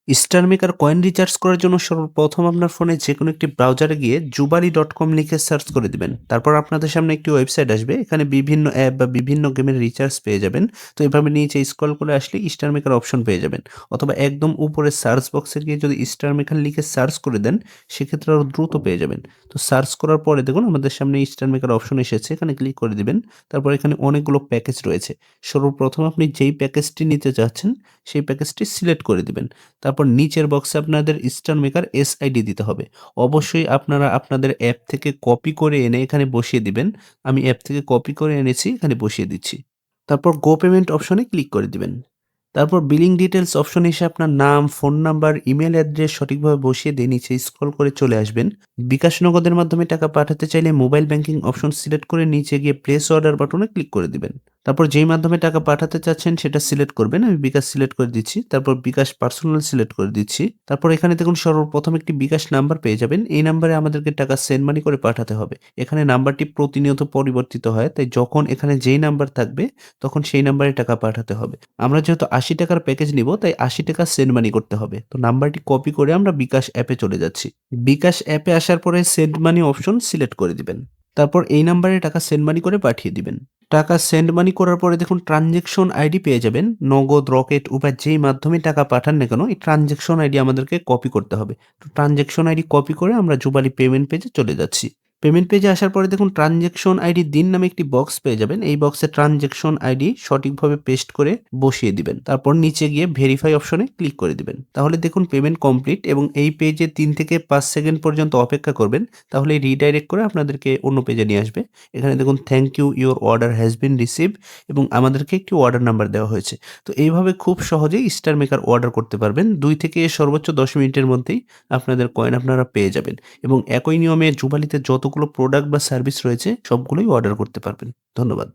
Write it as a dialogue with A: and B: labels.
A: Star maker coin recharge করার জন্য সর্বপ্রথম আপনার ফোনে যেকোনো একটি ব্রাউজারে গিয়ে jubali.com লিখে সার্চ করে দিবেন। তারপর আপনাদের সামনে একটি ওয়েবসাইট আসবে। এখানে বিভিন্ন অ্যাপ বা বিভিন্ন গেমের রিচার্জ পেয়ে যাবেন। তো এভাবে নিচে স্ক্রল করে আসলে স্টার মেকার অপশন পেয়ে যাবেন। অথবা একদম উপরে সার্চ বক্সে গিয়ে যদি স্টার মেকার লিখে সার্চ করে দেন, সেক্ষেত্রে আরো দ্রুত পেয়ে যাবেন। তো সার্চ করার পরে দেখুন আমাদের সামনে স্টার মেকার অপশন এসেছে। এখানে ক্লিক করে দিবেন। তারপর এখানে অনেকগুলো প্যাকেজ রয়েছে। সর্বপ্রথম আপনি যেই প্যাকেজটি নিতে চাচ্ছেন, সেই প্যাকেজটি সিলেক্ট করে দিবেন। তারপর নিচের বক্সে আপনাদের স্টার মেকার এসআইডি দিতে হবে। অবশ্যই আপনারা আপনাদের অ্যাপ থেকে কপি করে এনে এখানে বসিয়ে দিবেন। আমি অ্যাপ থেকে কপি করে এনেছি, এখানে বসিয়ে দিচ্ছি। তারপর গো পেমেন্ট অপশনে ক্লিক করে দিবেন। তারপর বিলিং ডিটেইলস অপশনে এসে আপনার নাম, ফোন নাম্বার, ইমেইল অ্যাড্রেস সঠিকভাবে বসিয়ে দিয়ে নিচে স্ক্রল করে চলে আসবেন। বিকাশ নগদের মাধ্যমে টাকা পাঠাতে চাইলে মোবাইল ব্যাংকিং অপশন সিলেক্ট করে নিচে গিয়ে প্লেস অর্ডার বাটনে ক্লিক করে দিবেন। তারপর যেই মাধ্যমে টাকা পাঠাতে চাচ্ছেন সেটা সিলেক্ট করবেন। আমি বিকাশ সিলেক্ট করে দিচ্ছি। তারপর বিকাশ পার্সোনাল সিলেক্ট করে দিচ্ছি। তারপর এখানে দেখুন সর্বপ্রথম একটি বিকাশ নাম্বার পেয়ে যাবেন। এই নাম্বারে আমাদেরকে টাকা সেন্ড মানি করে পাঠাতে হবে। এখানে নাম্বারটি প্রতিনিয়ত পরিবর্তিত হয়। তাই যখন এখানে যেই নাম্বার থাকবে তখন সেই নাম্বারে টাকা পাঠাতে হবে। আমরা যেহেতু ৳৮০ র প্যাকেজ নিবো তাই ৳৮০ সেন্ড মানি করতে হবে। তো নাম্বারটি কপি করে আমরা বিকাশ অ্যাপে চলে যাচ্ছি। বিকাশ অ্যাপে আসার পরে সেন্ড মানি অপশন সিলেক্ট করে দিবেন। তারপর এই নাম্বারে টাকা সেন্ড মানি করে পাঠিয়ে দিবেন। টাকা সেন্ড মানি করার পরে দেখুন ট্রান্সেকশন আইডি পেয়ে যাবেন। নগদ, রকেট, উপায় যেই মাধ্যমে টাকা পাঠান না কেন এই ট্রান্সেকশন আইডি আমাদেরকে কপি করতে হবে। তো ট্রান্সেকশন আইডি কপি করে আমরা জুবালি পেমেন্ট পেজে চলে যাচ্ছি। পেমেন্ট পেজে আসার পরে দেখুন ট্রান্সেকশন আইডি দিন নামে একটি বক্স পেয়ে যাবেন। এই বক্সে ট্রান্সেকশন আইডি সঠিকভাবে পেস্ট করে বসিয়ে দিবেন। তারপর নিচে গিয়ে ভেরিফাই অপশনে ক্লিক করে দিবেন। তাহলে দেখুন পেমেন্ট কমপ্লিট এবং এই পেজে ৩ থেকে ৫ সেকেন্ড পর্যন্ত অপেক্ষা করবেন। তাহলে রিডাইরেক্ট করে আপনাদেরকে অন্য পেজে নিয়ে আসবে। এখানে দেখুন thank you, your order has been received এবং আমাদেরকে একটি অর্ডার নাম্বার দেওয়া হয়েছে। তো এইভাবে খুব সহজেই স্টার মেকার অর্ডার করতে পারবেন। ২ থেকে সর্বোচ্চ ১০ মিনিটের মধ্যেই আপনাদের কয়েন আপনারা পেয়ে যাবেন এবং একই নিয়মে জুবালিতে যতগুলো প্রোডাক্ট বা সার্ভিস রয়েছে সবগুলোই অর্ডার করতে পারবেন। ধন্যবাদ।